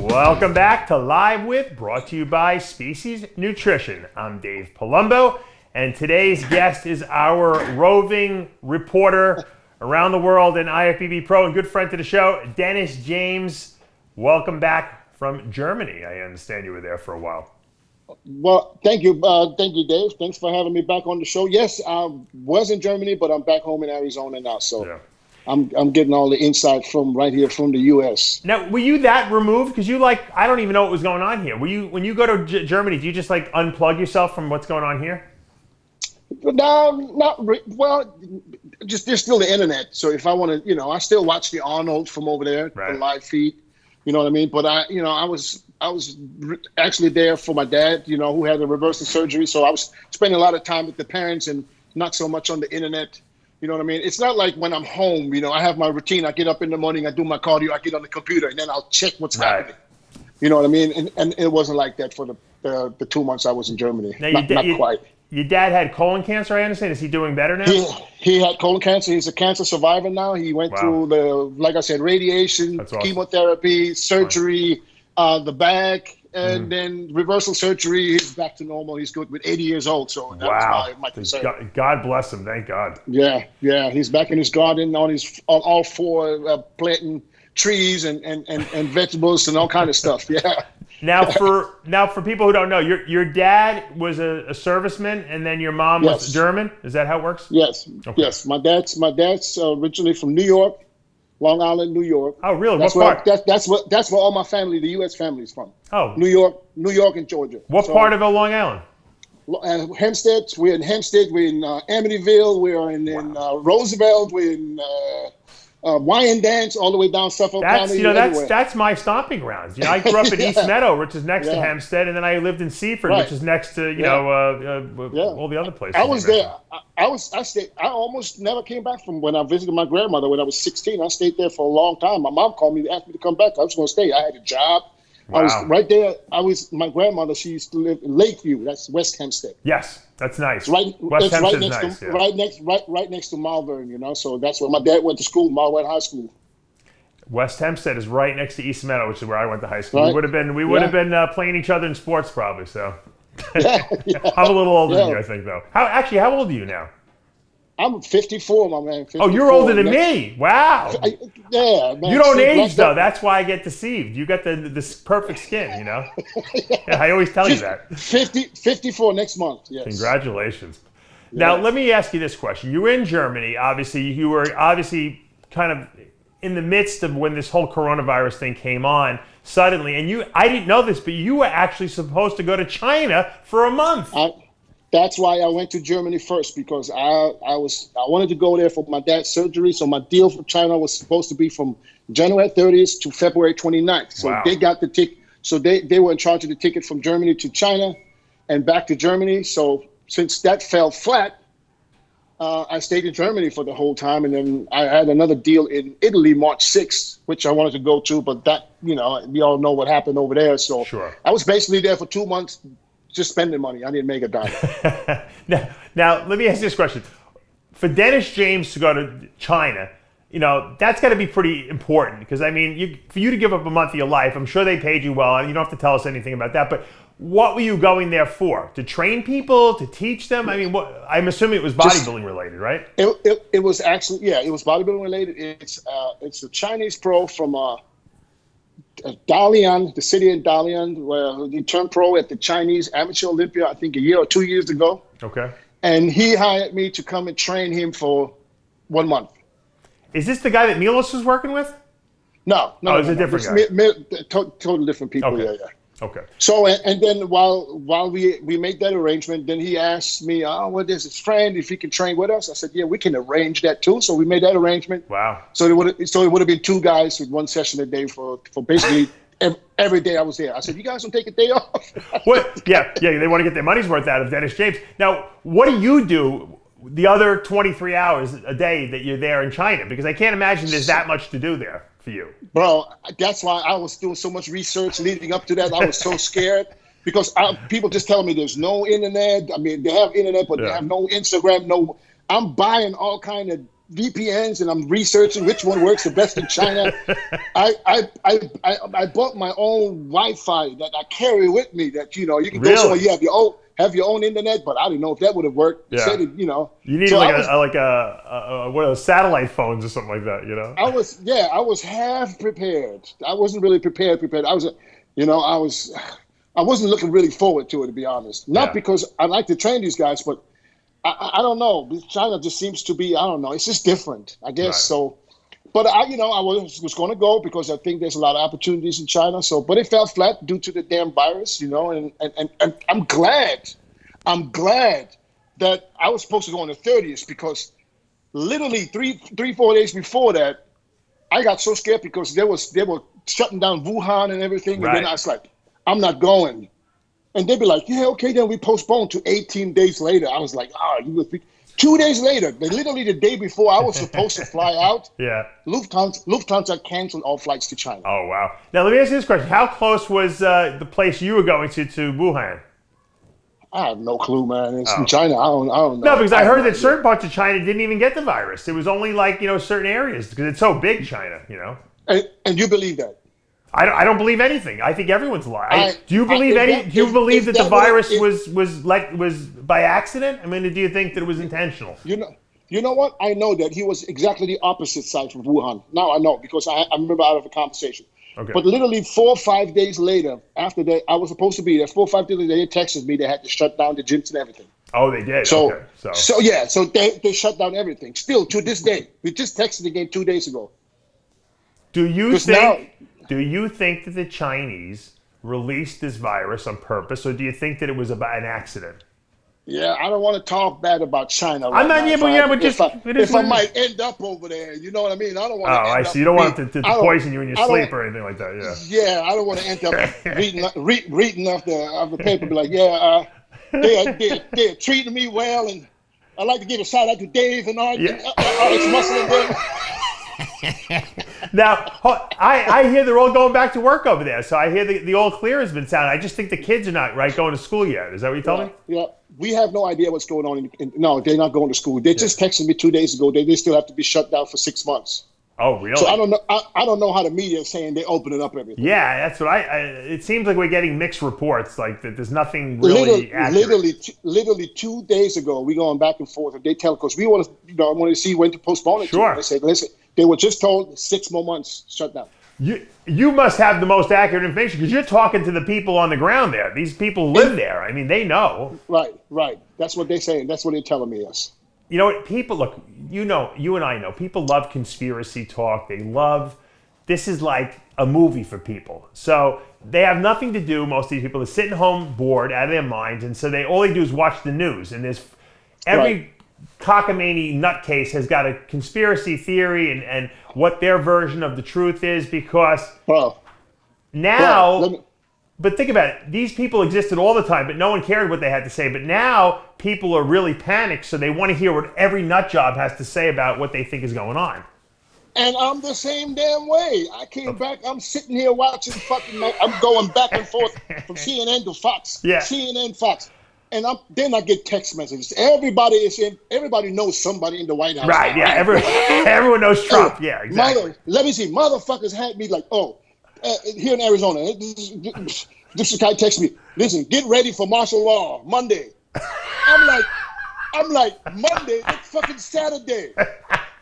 Welcome back to Live With, brought to you by Species Nutrition. I'm Dave Palumbo, and today's guest is our roving reporter around the world and IFBB Pro and good friend to the show, Dennis James. Welcome back from Germany. I understand you were there for a while. Well, thank you, Dave. Thanks for having me back on the show. Yes, I was in Germany, but I'm back home in Arizona now, so. Yeah. I'm getting all the insight from right here from the U.S. Now, were you that removed? Because I don't even know what was going on here. When you go to Germany, do you just unplug yourself from what's going on here? No, well, just there's still the internet. So if I want to, I still watch the Arnold from over there, right. The live feed. You know what I mean? But I was actually there for my dad, who had a reversal surgery. So I was spending a lot of time with the parents and not so much on the internet. You know what I mean? It's not like when I'm home, I have my routine. I get up in the morning, I do my cardio, I get on the computer, and then I'll check what's happening. You know what I mean? And it wasn't like that for the 2 months I was in Germany. Now, not quite. Your dad had colon cancer, I understand. Is he doing better now? He had colon cancer. He's a cancer survivor now. He went through like I said, radiation, chemotherapy, surgery, the back, and then reversal surgery. He's back to normal. He's good with 80 years old. So that's my concern. God bless him. Thank God. Yeah. He's back in his garden on all four, planting trees and vegetables and all kind of stuff. Yeah. Now for people who don't know, your dad was a serviceman, and then your mom was German. Is that how it works? Yes. Okay. Yes. My dad's originally from New York. Long Island, New York. Oh, really? That's what part? That's where all my family, the U.S. family, is from. Oh, New York, and Georgia. What part of Long Island? Hempstead. We're in Hempstead. We're in Amityville. We're in Roosevelt. We're in Wyandanch, all the way down Suffolk County. That's my stomping grounds. I grew up in East Meadow, which is next to Hempstead, and then I lived in Seaford, which is next to all the other places. I was there. I stayed. I almost never came back from when I visited my grandmother when I was 16. I stayed there for a long time. My mom called me, asked me to come back. I was going to stay. I had a job. Wow. I was right there. My grandmother. She used to live in Lakeview. That's West Hempstead. Yes, that's nice. West Hempstead's nice. Right next to Malvern. So that's where my dad went to school. Malvern High School. West Hempstead is right next to East Meadow, which is where I went to high school. Right. We would have been playing each other in sports probably. So I'm a little older than you, I think, though. How old are you now? I'm 54, my man. 54. Oh, you're older than me. Wow. Yeah, man. You don't age, though. That's why I get deceived. You got this perfect skin, Yeah, I always tell you that. 54 next month, yes. Congratulations. Yeah. Now, let me ask you this question. You were in Germany. Obviously, you were kind of in the midst of when this whole coronavirus thing came on suddenly. And I didn't know this, but you were actually supposed to go to China for a month. That's why I went to Germany first, because I wanted to go there for my dad's surgery. So my deal for China was supposed to be from January 30th to February 29th. So they got the ticket. So they were in charge of the ticket from Germany to China and back to Germany. So since that fell flat, I stayed in Germany for the whole time. And then I had another deal in Italy, March 6th, which I wanted to go to. But that, we all know what happened over there. So I was basically there for 2 months. Just spending money. I didn't make a dime. Now, let me ask you this question. For Dennis James to go to China, that's got to be pretty important because, for you to give up a month of your life, I'm sure they paid you well, and you don't have to tell us anything about that, but what were you going there for? To train people? To teach them? I'm assuming it was bodybuilding related, right? It was actually, it was bodybuilding related. It's a Chinese pro from Dalian, the city in Dalian, where he turned pro at the Chinese Amateur Olympia, I think a year or 2 years ago. Okay. And he hired me to come and train him for 1 month. Is this the guy that Milos was working with? No. It's a different guy. Total different people, okay. Yeah. Okay. So, and then while we made that arrangement, then he asked me, there's his friend, if he can train with us. I said, yeah, we can arrange that too. So we made that arrangement. Wow. So it would have been two guys with one session a day for basically every day I was there. I said, you guys don't take a day off? What? Yeah, they want to get their money's worth out of Dennis James. Now, what do you do the other 23 hours a day that you're there in China? Because I can't imagine there's that much to do there for you. Bro, that's why I was doing so much research leading up to that. I was so scared because people just telling me there's no internet. I mean, they have internet, but they have no Instagram. I'm buying all kind of VPNs and I'm researching which one works the best in China. I bought my own Wi-Fi that I carry with me. That you can go somewhere. You have your own internet, but I didn't know if that would have worked. Yeah. Said it, You need so one of those satellite phones or something like that. I was half prepared. I wasn't really prepared. I wasn't looking really forward to it, to be honest. Not because I like to train these guys, but I don't know. China just seems to be, I don't know. It's just different, I guess. Right. So, but I was going to go because I think there's a lot of opportunities in China. So, but it fell flat due to the damn virus, and I'm glad that I was supposed to go on the 30th because literally 4 days before that, I got so scared because they were shutting down Wuhan and everything. Right. And then I was like, I'm not going. And they'd be like, yeah, okay, then we postponed to 18 days later. I was like, 2 days later, literally the day before I was supposed to fly out, Lufthansa canceled all flights to China. Oh, wow. Now, let me ask you this question. How close was the place you were going to Wuhan? I have no clue, man. It's in China. I don't know. No, because I heard that certain parts of China didn't even get the virus. It was only certain areas because it's so big, China, And you believe that? I don't believe anything. I think everyone's lying. Do you believe that the virus was by accident? I mean, do you think that it was intentional? You know what? I know that he was exactly the opposite side from Wuhan. Now I know because I remember out of a conversation. Okay. But literally 4 or 5 days later, after that, I was supposed to be there. 4 or 5 days later, they texted me. They had to shut down the gyms and everything. Oh, they did. So okay. So they shut down everything. Still to this day, we just texted again 2 days ago. Do you think that the Chinese released this virus on purpose, or do you think that it was about an accident? Yeah, I don't want to talk bad about China. I'm not. If I might end up over there, you know what I mean. I don't want. Oh, I see. You don't want it to poison you in your sleep or anything like that. Yeah. Yeah, I don't want to end up reading off the paper, be like, they're treating me well, and I'd like to give a shout out to Dave and RXMuscle and them. Now, I hear they're all going back to work over there. So I hear the all clear has been sounded. I just think the kids are not going to school yet. Is that what you told me? Yeah. We have no idea what's going on. No, they're not going to school. They just texted me 2 days ago. They still have to be shut down for 6 months. Oh, really? So I don't know. I don't know how the media is saying they're opening up everything. Yeah, that's what it seems like we're getting mixed reports. Like that, there's nothing really accurate. Literally 2 days ago, we going back and forth, and they tell because we want to see when to postpone it. Sure. They said, listen, they were just told 6 more months shut down. You must have the most accurate information because you're talking to the people on the ground there. These people live there. I mean, they know. Right. That's what they're saying. That's what they're telling me. Yes. You know what? People look. You and I know. People love conspiracy talk. This is like a movie for people. So they have nothing to do. Most of these people are sitting home bored out of their minds, and so all they do is watch the news. And there's every cockamamie nutcase has got a conspiracy theory and what their version of the truth is because but think about it. These people existed all the time, but no one cared what they had to say. But now people are really panicked, so they want to hear what every nut job has to say about what they think is going on. And I'm the same damn way. I came back. I'm sitting here watching I'm going back and forth from CNN to Fox. Yeah. CNN, Fox. And then I get text messages. Everybody knows somebody in the White House. Right, yeah. Everyone knows Trump. Yeah, exactly. Let me see. Motherfuckers had me like, here in Arizona. This guy texted me, listen, get ready for martial law Monday. I'm like, Monday? It's fucking Saturday.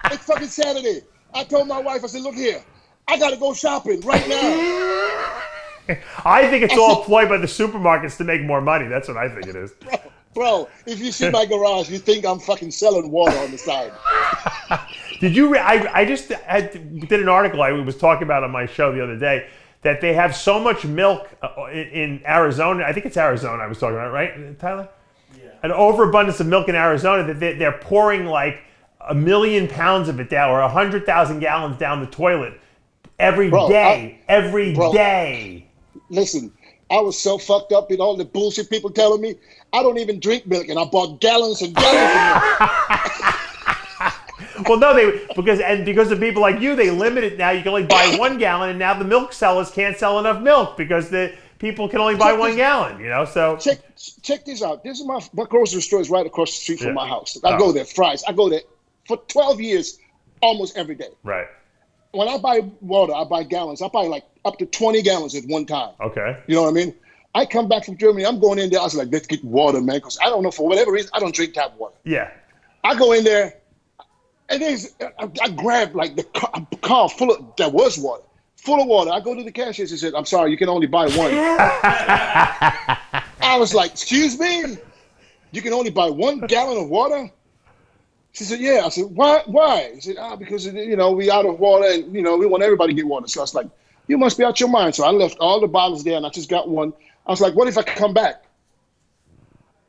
It's fucking Saturday. I told my wife, I said, look here, I got to go shopping right now. I think it's all a ploy by the supermarkets to make more money. That's what I think it is. Bro, if you see my garage, you think I'm fucking selling water on the side. Did you? I just did an article I was talking about on my show the other day that they have so much milk in Arizona. I think it's Arizona I was talking about, right, Tyler? Yeah. An overabundance of milk in Arizona that they're pouring like 1 million pounds of it down or 100,000 gallons down the toilet every Bro, day, every bro. day. Listen, I was so fucked up in all the bullshit people telling me. I don't even drink milk, and I bought gallons and gallons of milk. Well, no, because of people like you, they limit it now. You can only buy 1 gallon, and now the milk sellers can't sell enough milk because the people can only buy 1 gallon. You know, so check this out. This is my grocery store is right across the street from my house. I go there Fridays. I go there for 12 years, almost every day. Right. When I buy water, I buy gallons. I buy like up to 20 gallons at one time. Okay. You know what I mean? I come back from Germany. I'm going in there. I was like, let's get water, man, because I don't know, for whatever reason, I don't drink tap water. Yeah. I go in there. And I grabbed like the car full of, that was water, full of water. I go to the cashier. She said, I'm sorry, you can only buy 1. I was like, excuse me? You can only buy 1 gallon of water? She said, yeah. I said, why? She said, because, we out of water and, we want everybody to get water. So I was like, you must be out your mind. So I left all the bottles there and I just got 1. I was like, what if I come back?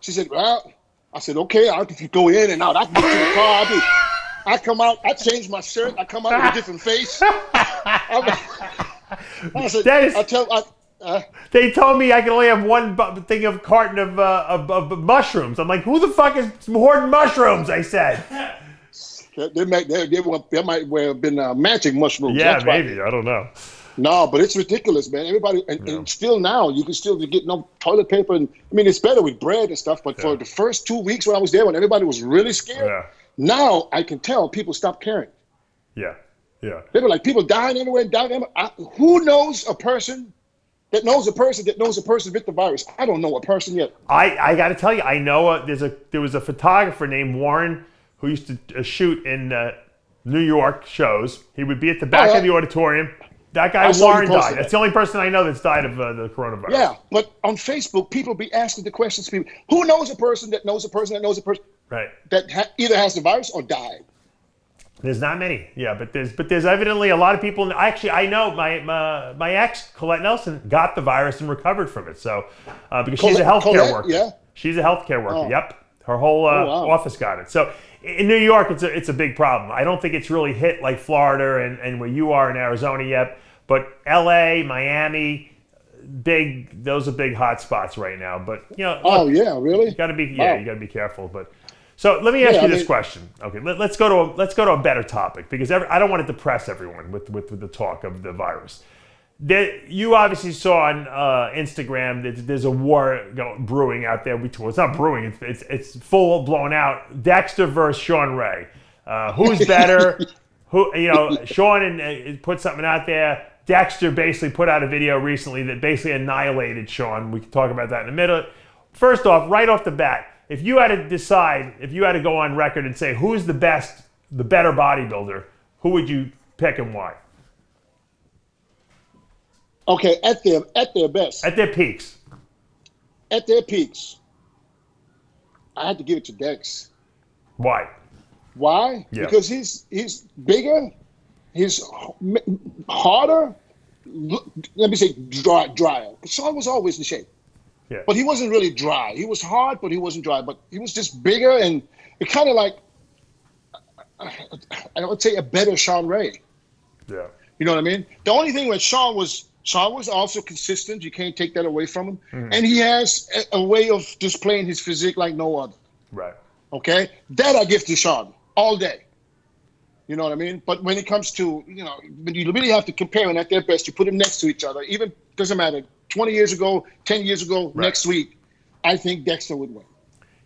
She said, well, I said, okay, I can go in and out. I can get to the car. I come out, I change my shirt, I come out with a different face. They told me I could only have 1 carton of mushrooms. I'm like, who the fuck is hoarding mushrooms? I said. There might have been magic mushrooms. Yeah, maybe. I don't know. No, but it's ridiculous, man. Everybody, and still now, you can still get no toilet paper. And I mean, it's better with bread and stuff, but for the first 2 weeks when I was there, when everybody was really scared, now I can tell people stopped caring. Yeah, yeah. They were like, people dying everywhere, who knows a person that knows a person that knows a person with the virus? I don't know a person yet. I got to tell you, I know there was a photographer named Warren who used to shoot in New York shows. He would be at the back of the auditorium. That guy Warren died. That's the only person I know that's died of the coronavirus. Yeah, but on Facebook, people be asking the questions. People, who knows a person that knows a person that knows a person that either has the virus or died? There's not many. Yeah, but there's evidently a lot of people. Actually, I know my ex Colette Nelson got the virus and recovered from it. So because she's a healthcare worker. Yeah, she's a healthcare worker. Oh. Yep, her whole office got it. So in New York, it's a big problem. I don't think it's really hit like Florida and where you are in Arizona yet. But LA, Miami, those are big hot spots right now. But oh yeah, really? You got to be you got to be careful. But so let me ask you this question. Okay, let's go to a better topic because I don't want to depress everyone with the talk of the virus. You obviously saw on Instagram that there's a war brewing out there. Well, it's not brewing. It's full blown out. Dexter versus Shawn Ray. Who's better? Shawn put something out there. Dexter basically put out a video recently that basically annihilated Shawn. We can talk about that in a minute. First off, right off the bat, if you had to go on record and say who's the better bodybuilder, who would you pick and why? Okay, at their best. At their peaks. At their peaks. I had to give it to Dex. Why? Why? Yeah. Because he's bigger, he's harder. Let me say drier. Shawn was always in shape. Yeah. But he wasn't really dry. He was hard, but he wasn't dry. But he was just bigger and it kind of like, I would say a better Shawn Ray. Yeah. You know what I mean? The only thing with Shawn was also consistent. You can't take that away from him. Mm-hmm. And he has a way of displaying his physique like no other. Right. Okay? That I give to Shawn all day. You know what I mean? But when it comes to, when you really have to compare and at their best, you put them next to each other. Even, doesn't matter, 20 years ago, 10 years ago, next week, I think Dexter would win.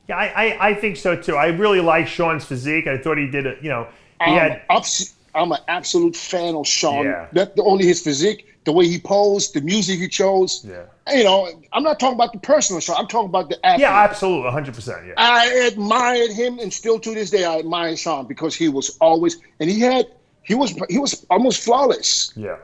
Yeah, I think so too. I really like Shawn's physique. I thought he did it, I'm an absolute fan of Shawn. Yeah. Not only his physique, the way he posed, the music he chose. Yeah. I'm not talking about the personal Shawn. I'm talking about the athlete. Yeah, absolutely, 100%. Yeah. I admired him, and still to this day, I admire Shawn because he was always, and he was almost flawless. Yeah.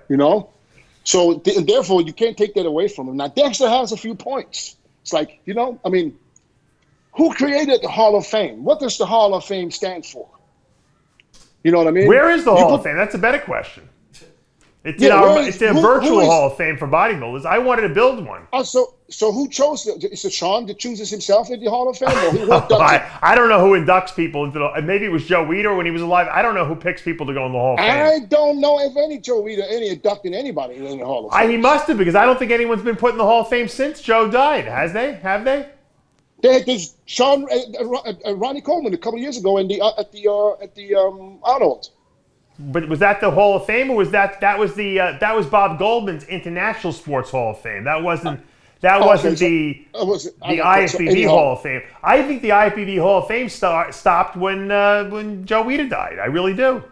So therefore, you can't take that away from him. Now Dexter has a few points. It's like, who created the Hall of Fame? What does the Hall of Fame stand for? You know what I mean? Where is the Hall of Fame? That's a better question. It's it's a virtual Hall of Fame for bodybuilders. I wanted to build one. So who chose it? Is it Shawn that chooses himself in the Hall of Fame? Or who I don't know who inducts people into the. Maybe it was Joe Weider when he was alive. I don't know who picks people to go in the Hall of Fame. I don't know if any Joe Weider inducting anybody in the Hall of Fame. He must have, because I don't think anyone's been put in the Hall of Fame since Joe died. Have they? There's Shawn, Ronnie Coleman a couple of years ago at the Arnold. But was that the Hall of Fame, or was that was Bob Goldman's International Sports Hall of Fame? That wasn't the IFBB Hall of Fame. I think the IFBB Hall of Fame stopped when Joe Weider died. I really do.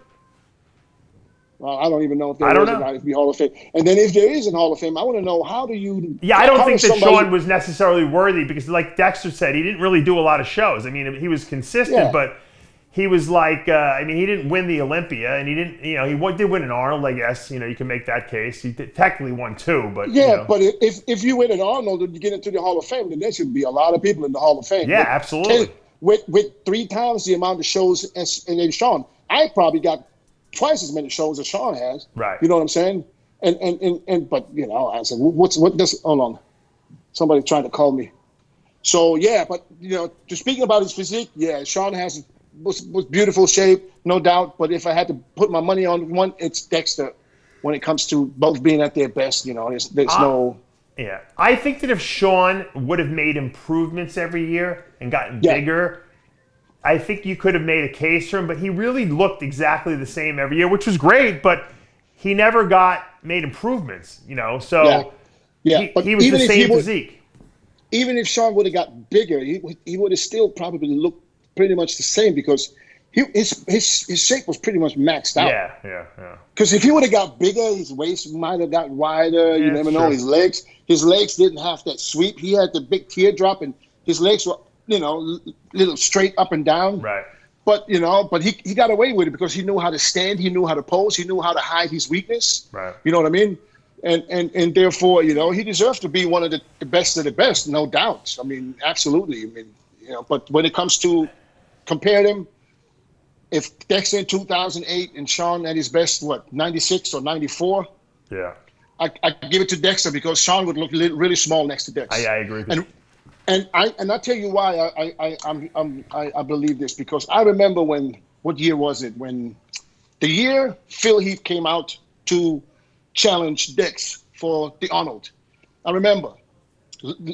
Well, I don't even know if there is an IFBB Hall of Fame. And then if there is an Hall of Fame, I want to know how do you? Yeah, I don't think that Shawn was necessarily worthy, because, like Dexter said, he didn't really do a lot of shows. I mean, he was consistent, but. He was like, he didn't win the Olympia, and he didn't, he did win an Arnold, I guess. You can make that case. He technically won 2, but but if you win an Arnold and you get into the Hall of Fame, then there should be a lot of people in the Hall of Fame. Yeah, absolutely. With 3 times the amount of shows as Shawn, I probably got twice as many shows as Shawn has. Right. You know what I'm saying? But I said, what does? Hold on, somebody trying to call me. So yeah, but just speaking about his physique, Shawn was beautiful shape, no doubt. But if I had to put my money on one, it's Dexter. When it comes to both being at their best, there's no. Yeah, I think that if Shawn would have made improvements every year and gotten bigger, I think you could have made a case for him. But he really looked exactly the same every year, which was great. But he never made improvements. So but he was the same physique. Even if Shawn would have got bigger, he would have still probably looked pretty much the same, because his shape was pretty much maxed out. Yeah. Because if he would have got bigger, his waist might have got wider. You never know. His legs didn't have that sweep. He had the big teardrop, and his legs were little straight up and down. Right. But he got away with it because he knew how to stand. He knew how to pose. He knew how to hide his weakness. Right. You know what I mean? And therefore, he deserves to be one of the best of the best, no doubt. I mean, absolutely. I mean, but when it comes to compare them, if Dexter in 2008 and Shawn at his best, 96 or 94? Yeah. I give it to Dexter, because Shawn would look really small next to Dexter. I agree with you. And I tell you why I believe this, because I remember what year was it? When the year Phil Heath came out to challenge Dex for the Arnold. I remember.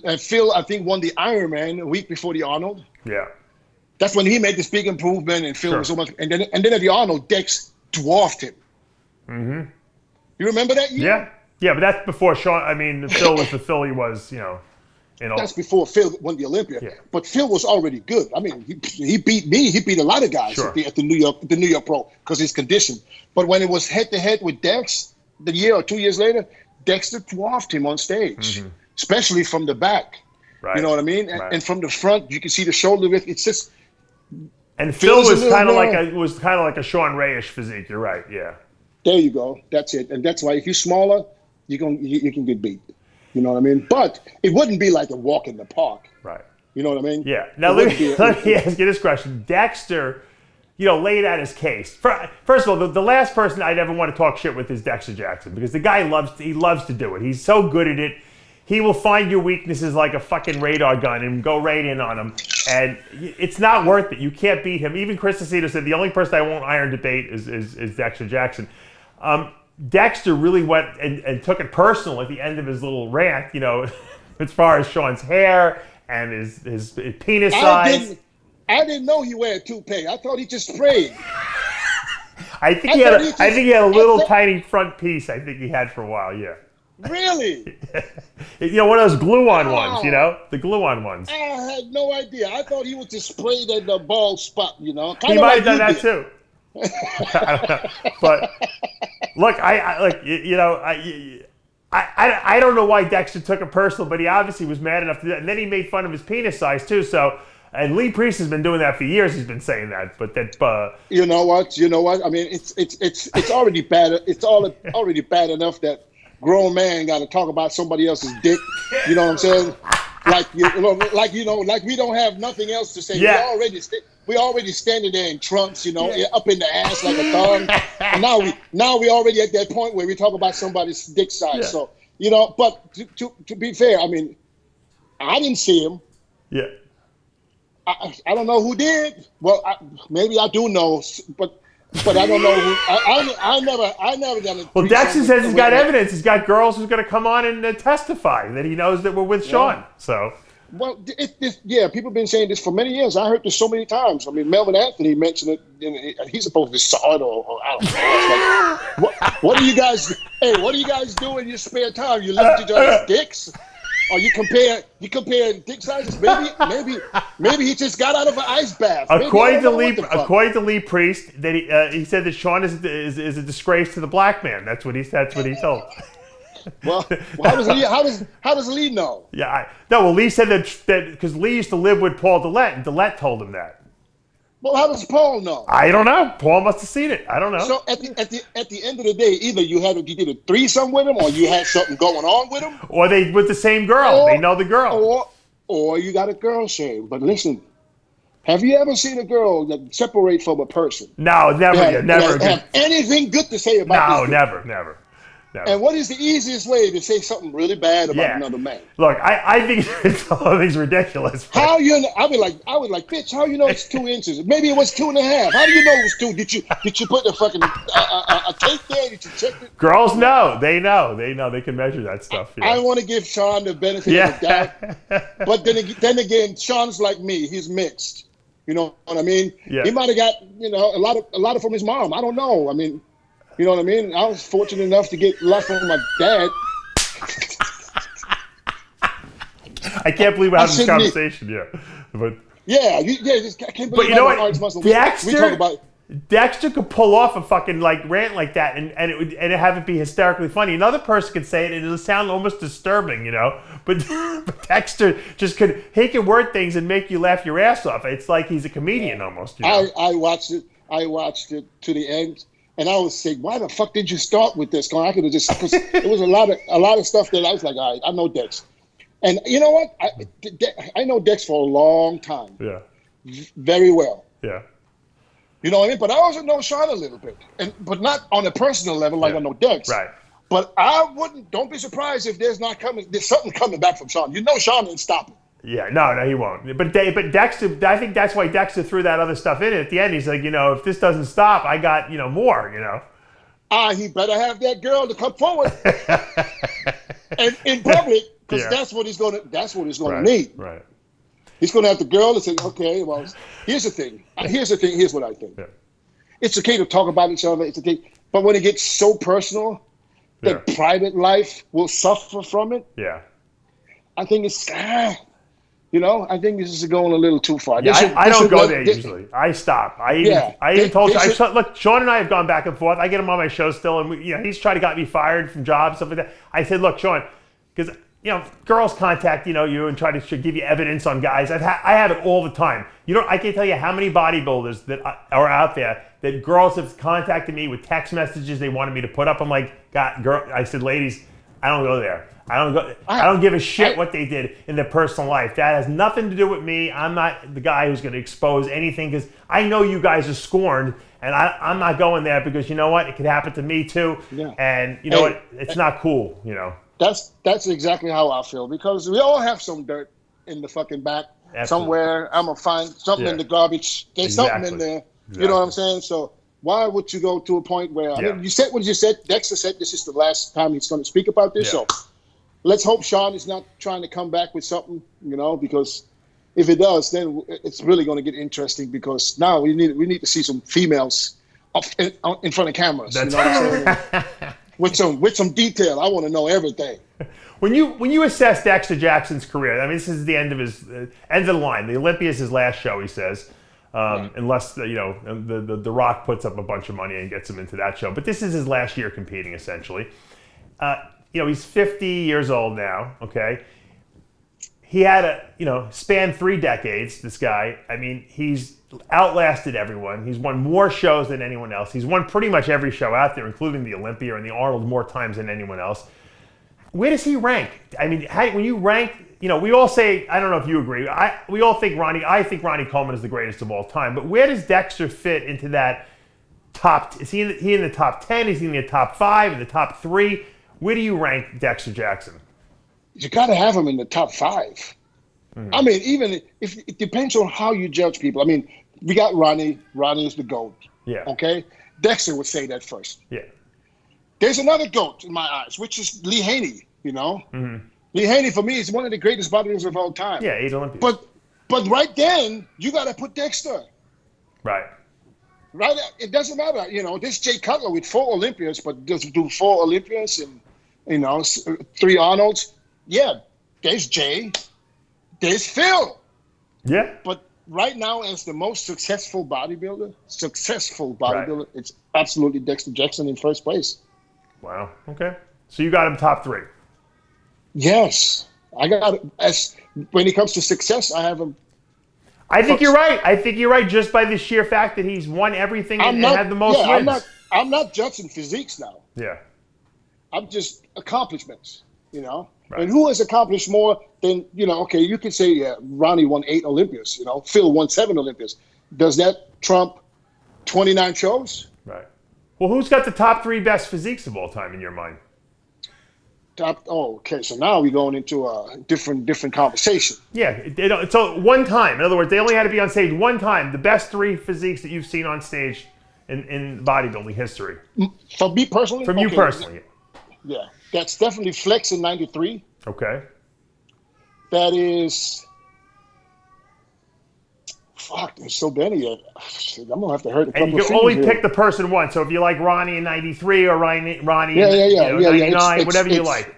And Phil, I think, won the Ironman a week before the Arnold. Yeah. That's when he made this big improvement, and Phil was so much. And then at the Arnold, Dex dwarfed him. Mm-hmm. You remember that year? Yeah, but that's before Shawn. I mean, Phil was the Phil he was, That's before Phil won the Olympia. Yeah. But Phil was already good. I mean, he beat me. He beat a lot of guys at the New York Pro because his condition. But when it was head to head with Dex, the year or 2 years later, Dexter dwarfed him on stage, especially from the back. Right. You know what I mean? And from the front, you can see the shoulder width. It's just. And Phil was kind of like a Shawn Ray-ish physique. You're right. Yeah. There you go. That's it. And that's why if you're smaller, you can get beat. You know what I mean? But it wouldn't be like a walk in the park. Right. You know what I mean? Yeah. Now let me ask you this question. Dexter, laid out his case. First of all, the last person I'd ever want to talk shit with is Dexter Jackson, because the guy loves to do it. He's so good at it. He will find your weaknesses like a fucking radar gun and go right in on them. And it's not worth it. You can't beat him. Even Chris Aceto said the only person I won't iron debate is Dexter Jackson. Dexter really went and took it personal at the end of his little rant, as far as Shawn's hair and his penis size. I didn't know he wore a toupee. I thought he just sprayed. I think he had a little tiny front piece. I think he had for a while. Yeah. Really? One of those glue-on ones. The glue-on ones. I had no idea. I thought he was just sprayed at the bald spot. He might have done that too. I don't know. But look, I don't know why Dexter took it personal, but he obviously was mad enough to do that. And then he made fun of his penis size too. So, and Lee Priest has been doing that for years. He's been saying that, but that. You know what? I mean, it's already bad. It's already bad enough that grown man got to talk about somebody else's dick. You know what I'm saying? like like we don't have nothing else to say. Yeah. We already standing there in trunks, up in the ass like a thong. And now we already at that point where we talk about somebody's dick size. Yeah. So but to be fair, I mean, I didn't see him. Yeah. I don't know who did. Well, maybe I do know, but I don't know who. I never done it. Well, Dexter says he's got evidence. He's got girls who's going to come on and testify that he knows that we're with Shawn. So. Well, people have been saying this for many years. I heard this so many times. I mean, Melvin Anthony mentioned it. And he's supposed to saw it, or I don't know. Like, what do you guys? Hey, what do you guys do in your spare time? You look at each other's dicks. Or you compare dick sizes? Maybe he just got out of an ice bath. According to Lee Priest, that he said that Shawn is a disgrace to the black man. That's what he told. Well, how does Lee know? Yeah, well, Lee said that because Lee used to live with Paul Dillette, and Dillette told him that. Well, how does Paul know? I don't know. Paul must have seen it. I don't know. So at the end of the day, either you did a threesome with him, or you had something going on with him, or they with the same girl. They know the girl, or you got a girl shame. But listen, have you ever seen a girl that separate from a person? No, never. Never have anything good to say about? No, never. And what is the easiest way to say something really bad about another man? Look, I think the whole thing's ridiculous. How you know? I was like, bitch, how you know it's 2 inches? Maybe it was 2.5. How do you know it was 2? Did you put the fucking a tape there? Did you check it? Girls know. They know. They can measure that stuff. I want to give Shawn the benefit of the doubt. But then again, Shawn's like me. He's mixed. You know what I mean? Yeah. He might have got a lot of from his mom. I don't know. I mean. You know what I mean? I was fortunate enough to get a lot from my dad. I can't believe we're having this conversation. But I can't believe. But you know what? RXMuscle. We talk about. Dexter could pull off a fucking rant like that and have it be hysterically funny. Another person could say it and it'll sound almost disturbing, But Dexter he can word things and make you laugh your ass off. It's like he's a comedian almost. I watched it to the end. And I was saying, why the fuck did you start with this? I could have just, because it was a lot of stuff that I was like, all right, I know Dex. And you know what? I know Dex for a long time. Yeah. Very well. Yeah. You know what I mean? But I also know Shawn a little bit. But not on a personal level like I know Dex. Right. But don't be surprised if there's something coming back from Shawn. You know Shawn ain't stopping. Yeah, no, he won't. But Dexter, I think that's why Dexter threw that other stuff in at the end. He's like, if this doesn't stop, I got, more, He better have that girl to come forward and in public, because that's what he's going to need. Right. He's going to have the girl to say, okay, well, here's the thing. Here's what I think. Yeah. It's okay to talk about each other. It's okay. But when it gets so personal that private life will suffer from it. Yeah. I think it's I think this is going a little too far. Yeah, I don't go there usually. I stop. I even told you. Look, Shawn and I have gone back and forth. I get him on my show still, and he's tried to get me fired from jobs, stuff like that. I said, look, Shawn, because girls contact you and try to give you evidence on guys. I have it all the time. I can't tell you how many bodybuilders that are out there that girls have contacted me with text messages they wanted me to put up. I'm like, God, girl. I said, ladies, I don't go there. I don't give a shit what they did in their personal life. That has nothing to do with me. I'm not the guy who's going to expose anything because I know you guys are scorned, and I'm not going there because you know what? It could happen to me too. Yeah. And you know what? It's not cool. That's exactly how I feel, because we all have some dirt in the fucking back. Absolutely. Somewhere. I'm gonna find something in the garbage. There's something in there. Exactly. You know what I'm saying? So why would you go to a point where I mean, you said what you said? Dexter said this is the last time he's going to speak about this. Yeah. So let's hope Shawn is not trying to come back with something, because if it does, then it's really going to get interesting, because now we need to see some females in front of cameras. That's what I'm saying? with some detail. I want to know everything. When you assess Dexter Jackson's career, I mean, this is the end of the line. The Olympia is his last show, he says, unless the Rock puts up a bunch of money and gets him into that show. But this is his last year competing, essentially. He's 50 years old now. Okay, he had spanned 3 decades. This guy, I mean, he's outlasted everyone. He's won more shows than anyone else. He's won pretty much every show out there, including the Olympia and the Arnold, more times than anyone else. Where does he rank? I mean, when you rank, we all say, I don't know if you agree, we all think I think Ronnie Coleman is the greatest of all time, but where does Dexter fit into that top, is he in the top 10, is he in the top 5, in the top 3? Where do you rank Dexter Jackson? You got to have him in the top 5. I mean, even if it depends on how you judge people. I mean, we got Ronnie. Ronnie is the GOAT. Yeah. Okay? Dexter would say that first. Yeah. There's another GOAT in my eyes, which is Lee Haney, Mm-hmm. Lee Haney, for me, is one of the greatest bodybuilders of all time. Yeah, 8 Olympians. But right then, you got to put Dexter. Right. Right? It doesn't matter. This Jay Cutler with 4 Olympias, but does do 4 Olympias and, 3 Arnolds. Yeah, there's Jay. There's Phil. Yeah. But right now, as the most successful bodybuilder, Right. it's absolutely Dexter Jackson in first place. Wow. Okay. So you got him top 3. Yes. I got as when it comes to success, I have him. I think you're right. I think you're right just by the sheer fact that he's won everything and had the most wins. I'm not judging physiques now. Yeah. I'm just accomplishments, Right. And who has accomplished more than, okay, you could say, Ronnie won 8 Olympias, Phil won 7 Olympias. Does that trump 29 shows? Right. Well, who's got the top 3 best physiques of all time in your mind? Okay. So now we're going into a different conversation. Yeah. So one time, in other words, they only had to be on stage one time. The best 3 physiques that you've seen on stage in bodybuilding history. For me personally? From you personally. Yeah. That's definitely Flex in 93. Okay. That is... Fuck, there's so many. I'm going to have to hurt a couple of And you can only pick the person once. So if you like Ronnie in 93 or Ronnie in 99, whatever you like.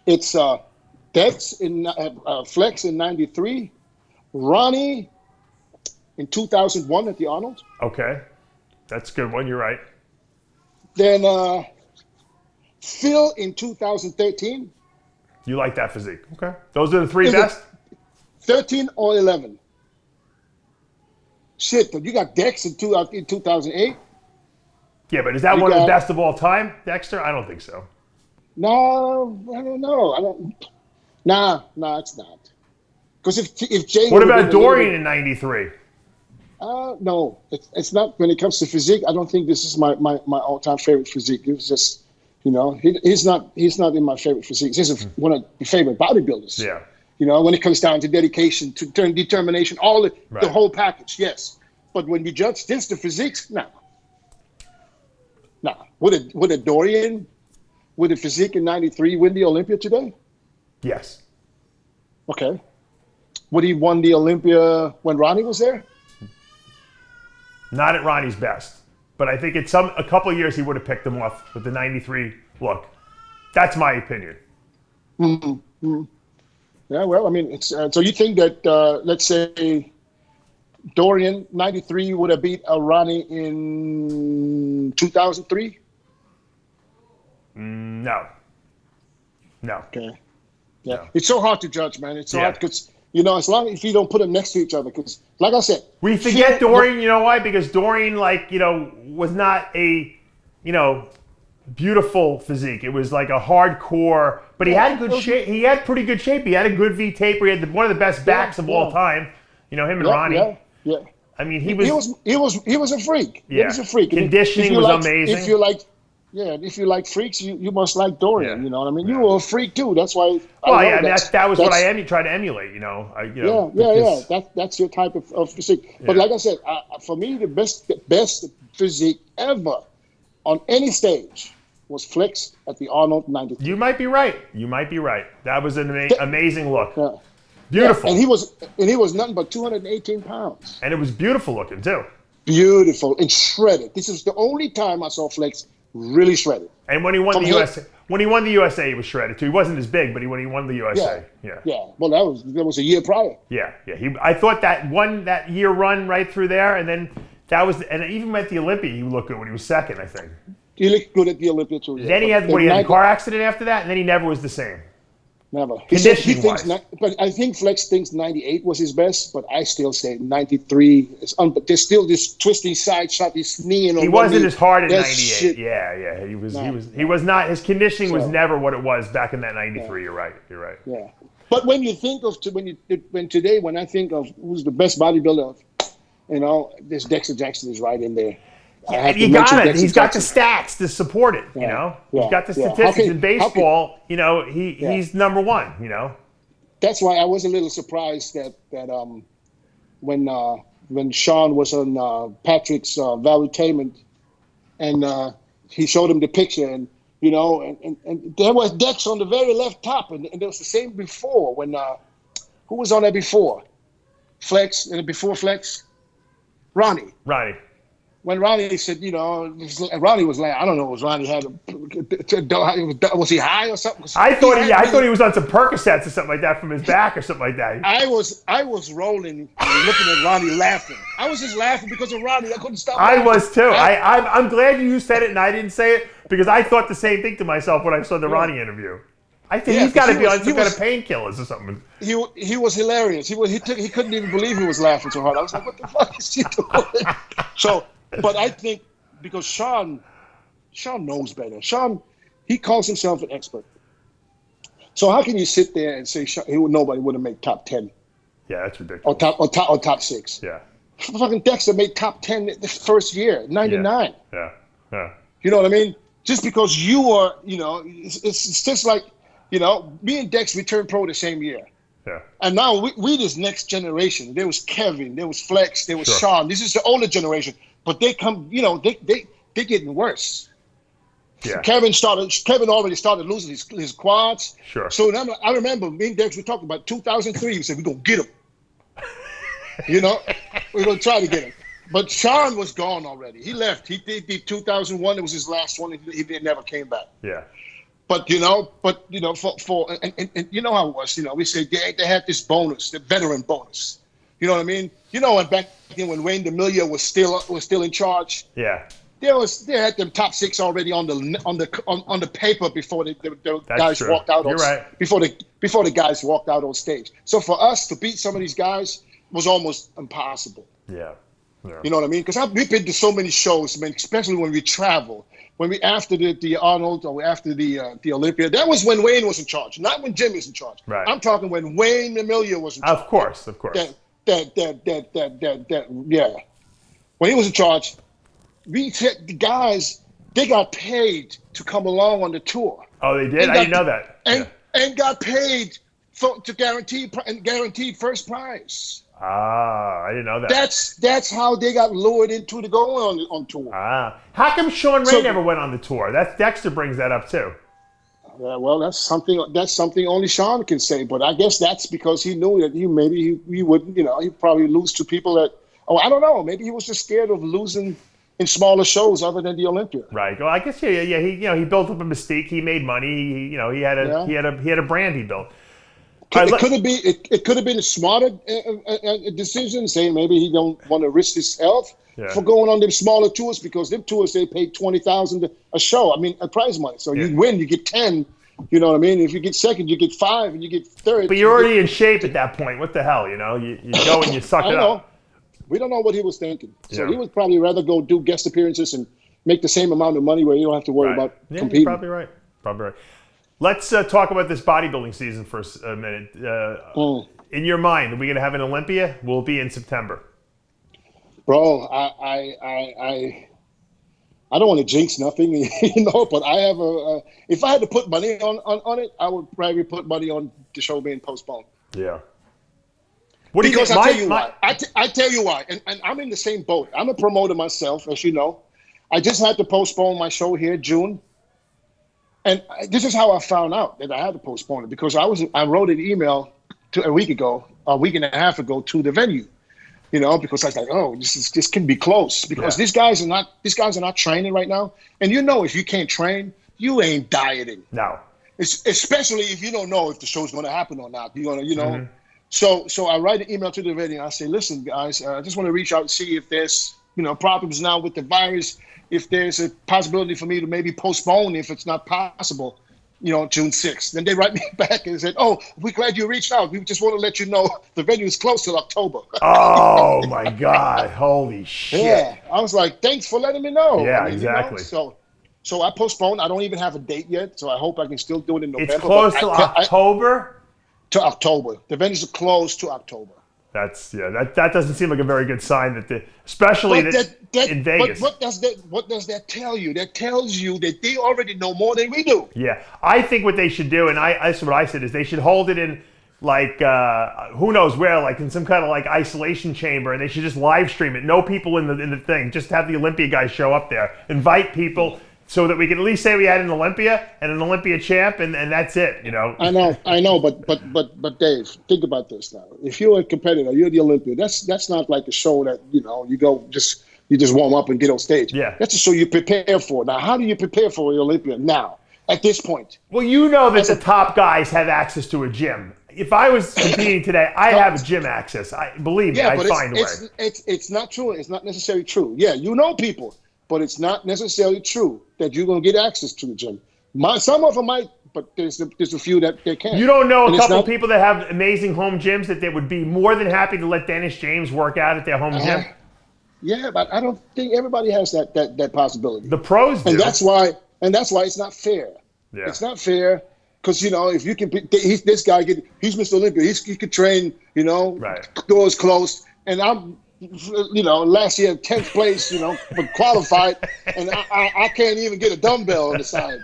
It's Dex in Flex in 93. Ronnie in 2001 at the Arnold. Okay. That's a good one. You're right. Then Phil in 2013. You like that physique. Okay. Those are the 3 best? 13 or 11. Shit, but you got Dex in 2008. Yeah, but is that one of the best of all time, Dexter? I don't think so. No, I don't know. Nah, it's not. Because if Jay... What about Dorian in 93? No, it's not. When it comes to physique, I don't think this is my all-time favorite physique. It was just, he's not in my favorite physiques. He's one of my favorite bodybuilders. Yeah. When it comes down to dedication, to determination, all the whole package, yes. But when you judge just the physiques, no. Would a Dorian, with a physique in 93, win the Olympia today? Yes. Okay. Would he won the Olympia when Ronnie was there? Not at Ronnie's best. But I think a couple of years he would have picked him off with the 93 look. That's my opinion. Mm-hmm. Yeah, well, I mean, it's so you think that, let's say, Dorian, 93, would have beat a Ronnie in 2003? No. Okay. Yeah. No. It's so hard to judge, man. It's so hard because, as long as you don't put them next to each other, because, like I said... We forget Dorian, you know why? Because Dorian, was not a, beautiful physique. It was like a hardcore, but he had good shape. He had pretty good shape. He had a good V taper. He had one of the best backs of all time. Him and Ronnie. Yeah. I mean, he was a freak. Yeah. He was a freak. Conditioning was amazing. If you like freaks, you must like Dorian. Yeah. You know what I mean? You were a freak too. That's why. That was what I tried to emulate. That's your type of physique. But like I said, for me, the best physique ever on any stage was Flex at the Arnold 93. You might be right. That was an amazing look. Yeah. Beautiful. Yeah, and he was nothing but 218 pounds. And it was beautiful looking too. Beautiful and shredded. This is the only time I saw Flex really shredded. And when he won the USA, he was shredded too. He wasn't as big, but when he won the USA, yeah. Well, that was a year prior. Yeah. I thought that year run right through there, and then and even at the Olympia, he looked good when he was second, I think. He looked good at the Olympia too. Yeah. Then he had a car accident after that, and then he never was the same. Never. Conditioning-wise. But I think Flex thinks 98 was his best, but I still say 93 is but there's still this twisting side shot, his knee and he wasn't as hard in 98. Shit. Yeah. He was not. His conditioning was never what it was back in that 93. You're right. Yeah. But when you think of when I think of who's the best bodybuilder, this Dexter Jackson is right in there. Yeah, you got it. He's got the stats to support it. He's got the statistics in baseball. He's number one. That's why I was a little surprised that when Shawn was on Patrick's valuetainment, and he showed him the picture, and there was Dex on the very left top, and there was the same before when who was on there before? Flex, and before Flex, Ronnie. When Ronnie said, Ronnie was like, I don't know, was Ronnie had was he high or something? I thought he was on some Percocets or something like that from his back or something like that. I was rolling, looking at Ronnie laughing. I was just laughing because of Ronnie. I couldn't stop. I was too. I'm glad you said it and I didn't say it because I thought the same thing to myself when I saw the Ronnie interview. I think he's got to be on some kind of painkillers or something. He was hilarious. He couldn't even believe he was laughing so hard. I was like, what the fuck is he doing? So. But I think because Shawn knows better. Shawn, he calls himself an expert. So how can you sit there and say nobody would have made top 10? Yeah, that's ridiculous. Or top 6. Yeah. Fucking Dexter made top 10 the first year, 99. Yeah. You know what I mean? Just because you are, it's just like, me and Dex, we turned pro the same year. Yeah. And now we this next generation. There was Kevin, there was Flex, there was Shawn. This is the older generation. But they come, they're getting worse. Yeah. Kevin already started losing his quads. Sure. So I remember me and Dex were talking about 2003. We said, we're going to get him. We're going to try to get him. But Shawn was gone already. He left. He did 2001. It was his last one. He never came back. Yeah. But you know how it was. We said they had this bonus, the veteran bonus. You know what I mean? And back then when Wayne DeMilia was still in charge. Yeah. They had them top 6 already on the paper before the guys true. walked out. You're right. Before the guys walked out on stage. So for us to beat some of these guys was almost impossible. Yeah. You know what I mean? Because we've been to so many shows, especially when we travel. When we after the Arnold or after the Olympia, that was when Wayne was in charge, not when Jim was in charge. Right. I'm talking when Wayne DeMilia was in charge. Of course. Yeah. When he was in charge, the guys, they got paid to come along on the tour. Oh, they did? I didn't know that. And got paid to guaranteed first prize. Ah, I didn't know that. That's how they got lured into the going on tour. Ah. How come Shawn Ray never went on the tour? Dexter brings that up too. Well, that's something only Shawn can say. But I guess that's because he knew that he wouldn't, he'd probably lose to people that, I don't know. Maybe he was just scared of losing in smaller shows other than the Olympia. Right. Well, I guess he built up a mystique. He made money. He had a brand he built. It could have been a smarter decision, saying maybe he don't want to risk his health for going on them smaller tours, because them tours they pay $20,000 a show. I mean, a prize money. So you win, you get 10. You know what I mean? If you get second, you get 5, and you get third. But you're already in shape at that point. What the hell? You go and you suck it up. We don't know what he was thinking. So he would probably rather go do guest appearances and make the same amount of money where you don't have to worry about competing. You're probably right. Let's talk about this bodybuilding season for a minute. In your mind, are we going to have an Olympia? Will it be in September? Bro, I don't want to jinx nothing, but I have if I had to put money on it, I would probably put money on the show being postponed. Yeah. Because I tell you why. I tell you why. And I'm in the same boat. I'm a promoter myself, as you know. I just had to postpone my show here June. And this is how I found out that I had to postpone it, because I wrote an email a week and a half ago to the venue, because I was like, oh, this can be close, because these guys are not training right now, and if you can't train, you ain't dieting. No. Especially if you don't know if the show's going to happen or not. You're gonna, Mm-hmm. So I write an email to the venue. I say, listen, guys, I just want to reach out and see if there's problems now with the virus. If there's a possibility for me to maybe postpone if it's not possible, June 6th. Then they write me back and said, oh, we're glad you reached out. We just want to let you know the venue is closed till October. Oh, my God. Holy shit. Yeah. I was like, thanks for letting me know. Yeah, exactly. So I postponed. I don't even have a date yet, so I hope I can still do it in November. It's closed till October? to October. The venues are closed to October. That doesn't seem like a very good sign especially in Vegas. But what does that tell you? That tells you that they already know more than we do. Yeah, I think what they should do, and that's what I said, is they should hold it in like who knows where, like in some kind of like isolation chamber, and they should just live stream it. No people in the thing. Just have the Olympia guys show up there, invite people, so that we can at least say we had an Olympia and an Olympia champ, and that's it, you know. I know, but Dave, think about this now. If you're a competitor, you're the Olympia. That's not like a show that, you know, you just warm up and get on stage. Yeah. That's a show you prepare for. Now, how do you prepare for the Olympia now, at this point? Well, you know that the top guys have access to a gym. If I was competing today, I have gym access. Believe me, I'd find a way. It's not true. It's not necessarily true. Yeah, you know people. But it's not necessarily true that you're going to get access to the gym. Some of them might, but there's a few that they can't. You don't know a couple people that have amazing home gyms that they would be more than happy to let Dennis James work out at their home gym? Yeah, but I don't think everybody has that possibility. The pros do. And that's why it's not fair. Yeah. It's not fair because, you know, if you can, he's Mr. Olympia. He could train, you know, right. Doors closed, and I'm, you know, last year 10th place, you know, but qualified, and I can't even get a dumbbell on the side.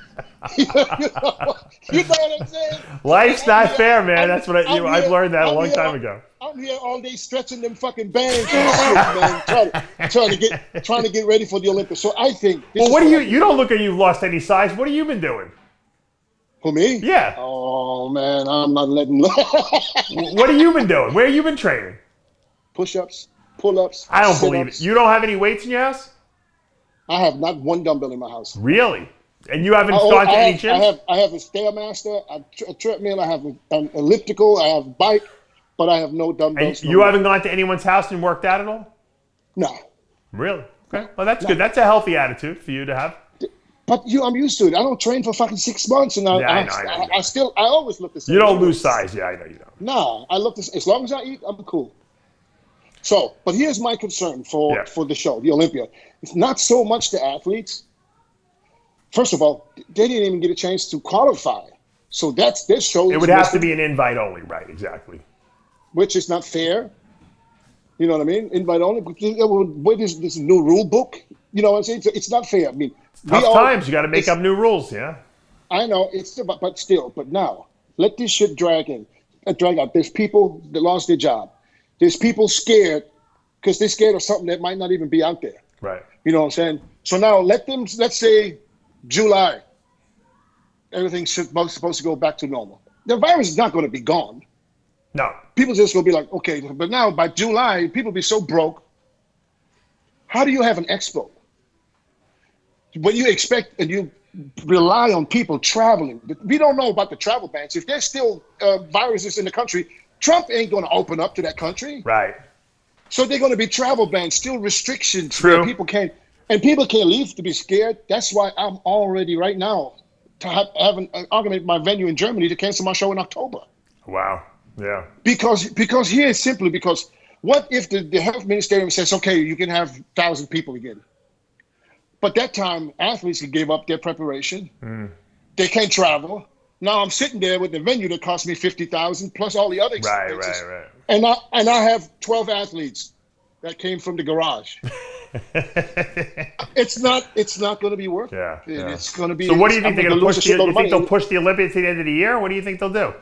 you know what I'm saying? Life's not fair, man. That's what I've learned that a long time ago. I'm here all day stretching them fucking bands and shit, man, trying to get ready for the Olympics. So I think. Well, what do you don't look like you've lost any size. What have you been doing? For me? Yeah. Oh man, I'm not letting. What have you been doing? Where have you been training? Push-ups. Pull-ups. I don't believe it. You don't have any weights in your house? I have not one dumbbell in my house. Really? And you haven't gone to any gyms? I have a Stairmaster, a treadmill, I have an elliptical, I have a bike, but I have no dumbbells. And you haven't gone to anyone's house and worked out at all? No. Really? Okay. Well, that's good. That's a healthy attitude for you to have. But I'm used to it. I don't train for fucking 6 months, and I always look the same. You don't lose size. Yeah, I know you don't. No, I look as long as I eat, I'm cool. So, but here's my concern for the show, the Olympia. It's not so much the athletes. First of all, they didn't even get a chance to qualify. So that's this show. It would have to be an invite only, right? Exactly. Which is not fair. You know what I mean? Invite only. What is this new rule book? You know what I'm saying? It's not fair. I mean, tough times. You got to make up new rules. Yeah. I know but still. But now let this shit drag out. There's people that lost their job. There's people scared because they're scared of something that might not even be out there. Right. You know what I'm saying? So now let's say July, everything's supposed to go back to normal. The virus is not going to be gone. No. People just going to be like, okay, but now by July, people be so broke. How do you have an expo? When you expect and you rely on people traveling. We don't know about the travel bans. If there's still viruses in the country, Trump ain't going to open up to that country. Right. So they're going to be travel bans, still restrictions. True. People can't leave to be scared. That's why I'm already right now to have an argument with my venue in Germany to cancel my show in October. Wow. Yeah. Because here is simply because what if the health ministerium says, okay, you can have 1,000 people again. But that time, athletes can give up their preparation. They can't travel. Now I'm sitting there with the venue that cost me $50,000 plus all the other expenses. Right. And I have 12 athletes that came from the garage. It's not going to be worth it. Yeah. It's going to be. So what do you think they're going to push? You think they'll push the Olympics to the end of the year? What do you think they'll do?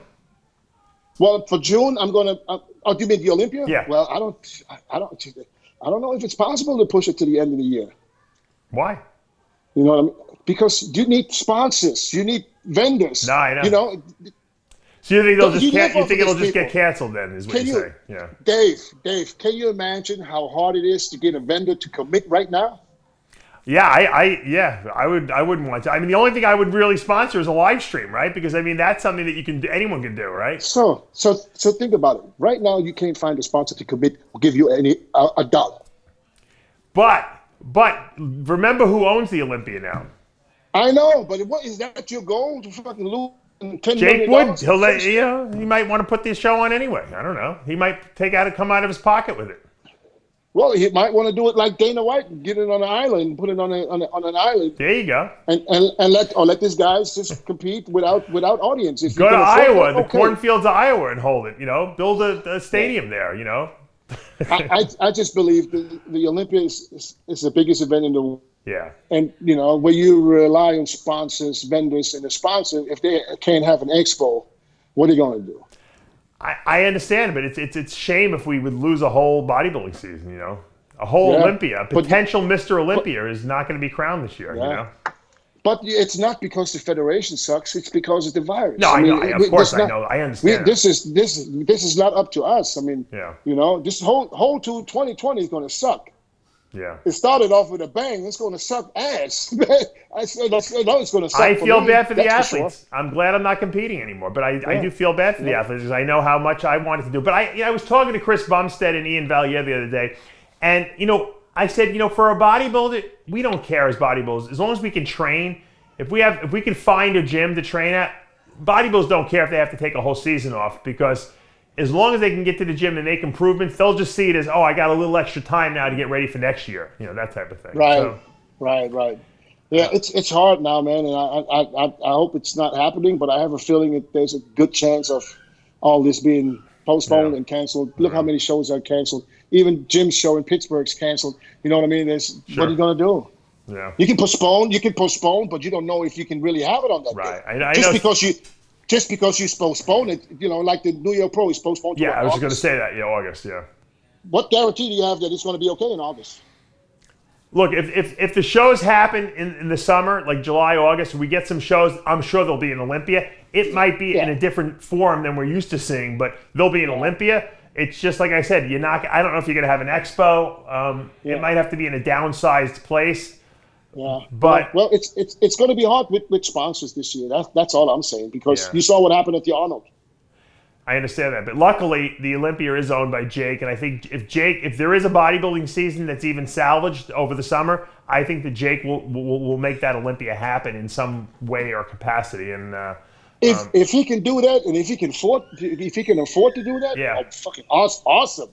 Well, for June, I'm going to. Oh, do you mean the Olympia? Yeah. Well, I don't know if it's possible to push it to the end of the year. Why? You know what I mean? Because you need sponsors, you need vendors. No, I know. You know. So you think it'll just get canceled then? Is what you're saying? Yeah. Dave, can you imagine how hard it is to get a vendor to commit right now? Yeah, I wouldn't want to. I mean, the only thing I would really sponsor is a live stream, right? Because I mean, that's something that anyone can do, right? So think about it. Right now, you can't find a sponsor to commit or give you a dollar. But remember who owns the Olympia now? I know, but what is that your goal to fucking lose $10 Jake million? Wood, he might want to put this show on anyway. I don't know. He might come out of his pocket with it. Well, he might want to do it like Dana White, get it on an island, put it on an island. There you go. And let these guys just compete without audience. If Go to Iowa, the okay. cornfields of Iowa, and hold it. Build a stadium there. I just believe the Olympia is the biggest event in the world. Yeah. And where you rely on sponsors, vendors, and the sponsor, if they can't have an expo, what are you going to do? I understand, but it's a shame if we would lose a whole bodybuilding season, A whole Olympia. Potential Mr. Olympia is not going to be crowned this year, But it's not because the federation sucks, it's because of the virus. No, I know. Of course I know. I understand. This is not up to us. I mean, this whole 2020 is going to suck. Yeah. It started off with a bang. It's going to suck ass. I know it's going to suck. I feel bad for the athletes. I'm glad I'm not competing anymore, but I do feel bad for the athletes because I know how much I wanted to do. But I was talking to Chris Bumstead and Ian Valier the other day, and I said, for a bodybuilder, we don't care as bodybuilders as long as we can train. If we can find a gym to train at, bodybuilders don't care if they have to take a whole season off because as long as they can get to the gym and make improvements, they'll just see it as, I got a little extra time now to get ready for next year. That type of thing. Right, right. Yeah, it's hard now, man, and I hope it's not happening, but I have a feeling that there's a good chance of all this being postponed and canceled. Look how many shows are canceled. Even Jim's show in Pittsburgh's canceled. You know what I mean? What are you going to do? Yeah. You can postpone, but you don't know if you can really have it on that day. I know. Just because you postpone it, like the New York Pro is postponed to I was August. going to say that. Yeah, August, yeah. What guarantee do you have that it's going to be okay in August? Look, if the shows happen in the summer, like July, August, we get some shows, I'm sure there'll be an Olympia. It might be in a different form than we're used to seeing, but there'll be an Olympia. It's just like I said, I don't know if you're going to have an expo. It might have to be in a downsized place. Yeah, but it's going to be hard with sponsors this year. That's all I'm saying because you saw what happened at the Arnold. I understand that, but luckily the Olympia is owned by Jake, and I think if there is a bodybuilding season that's even salvaged over the summer, I think that Jake will make that Olympia happen in some way or capacity. And if he can do that, and if he can afford to do that, fucking awesome.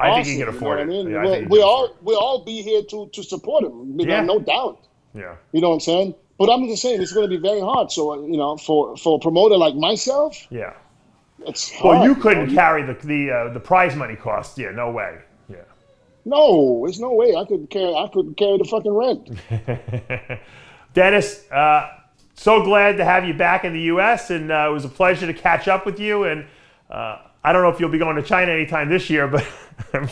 I think he can afford it. I mean? Yeah, we'll all be here to support him. No doubt. Yeah. You know what I'm saying? But I'm just saying it's going to be very hard. So for a promoter like myself, it's hard. Well, you couldn't carry the prize money cost. Yeah, no way. Yeah. No, there's no way I couldn't carry the fucking rent. Dennis, so glad to have you back in the U.S. and it was a pleasure to catch up with you. And I don't know if you'll be going to China anytime this year, but I'm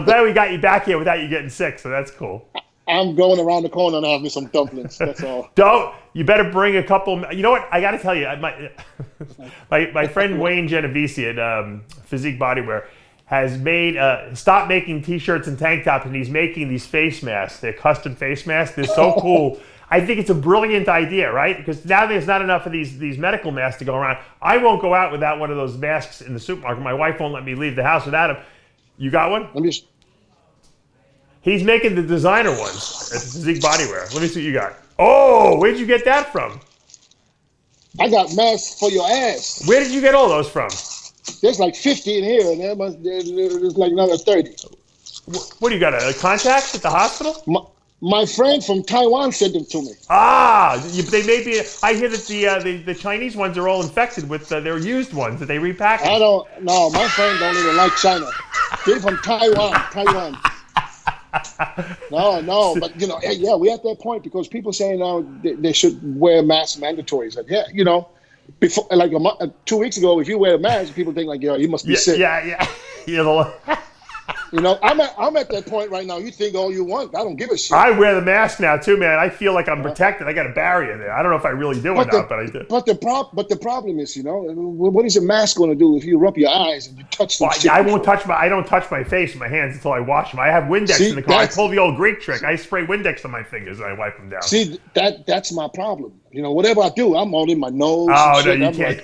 glad we got you back here without you getting sick, so that's cool. I'm going around the corner and having some dumplings, that's all. You better bring a couple. You know what? I got to tell you, my friend Wayne Genovese at Physique Bodywear has stopped making T-shirts and tank tops, and he's making these face masks. They're custom face masks. They're so cool. I think it's a brilliant idea, right? Because now there's not enough of these medical masks to go around. I won't go out without one of those masks in the supermarket. My wife won't let me leave the house without them. You got one? He's making the designer ones at Physique Bodywear. Let me see what you got. Oh, where'd you get that from? I got masks for your ass. Where did you get all those from? There's like 50 in here, and there's like another 30. What do you got, a contact at the hospital? My friend from Taiwan sent them to me. They may be. I hear that the Chinese ones are all infected with their used ones that they repackage. I don't know. My friend don't even like China. They're from Taiwan. No, but we're at that point because people saying now they should wear masks mandatory. Like, before 2 weeks ago, if you wear a mask, people think like, you must be sick. Yeah. I'm at that point right now. You think all you want. I don't give a shit. I wear the mask now too, man. I feel like I'm protected. I got a barrier there. I don't know if I really do or not, but I do. But the problem is, what is a mask going to do if you rub your eyes and you touch them? I don't touch my face with my hands until I wash them. I have Windex in the car. I pull the old Greek trick. I spray Windex on my fingers and I wipe them down. See, that's my problem. Whatever I do, I'm all in my nose. Oh, no, you can't.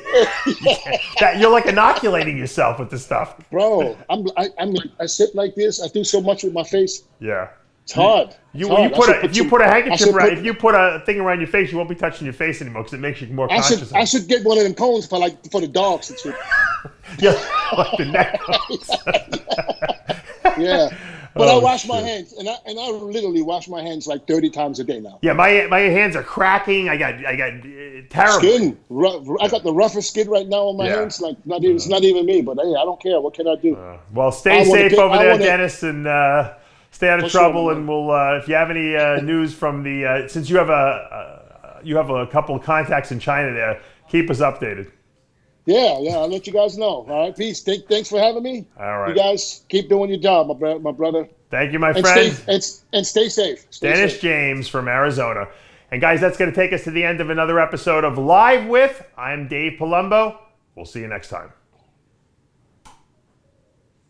You're like inoculating yourself with this stuff. Bro, I sit like this. I do so much with my face. Yeah. It's hard. If you put a handkerchief around, if you put a thing around your face, you won't be touching your face anymore because it makes you more conscious. I should get one of them cones for the dogs and shit. Yeah, like the neck cones. Yeah. But I wash my hands, and I literally wash my hands like 30 times a day now. Yeah, my hands are cracking. I got terrible skin. I got the roughest skin right now on my hands. Like it's not even me. But hey, I don't care. What can I do? Well, stay safe over there, Dennis, and stay out of trouble. And we'll if you have any news from the since you have a couple of contacts in China there, keep us updated. Yeah, I'll let you guys know. All right, peace. Thanks for having me. All right. You guys keep doing your job, my brother. Thank you, my friend. And stay safe. Dennis James from Arizona. And guys, that's going to take us to the end of another episode of Live With. I'm Dave Palumbo. We'll see you next time.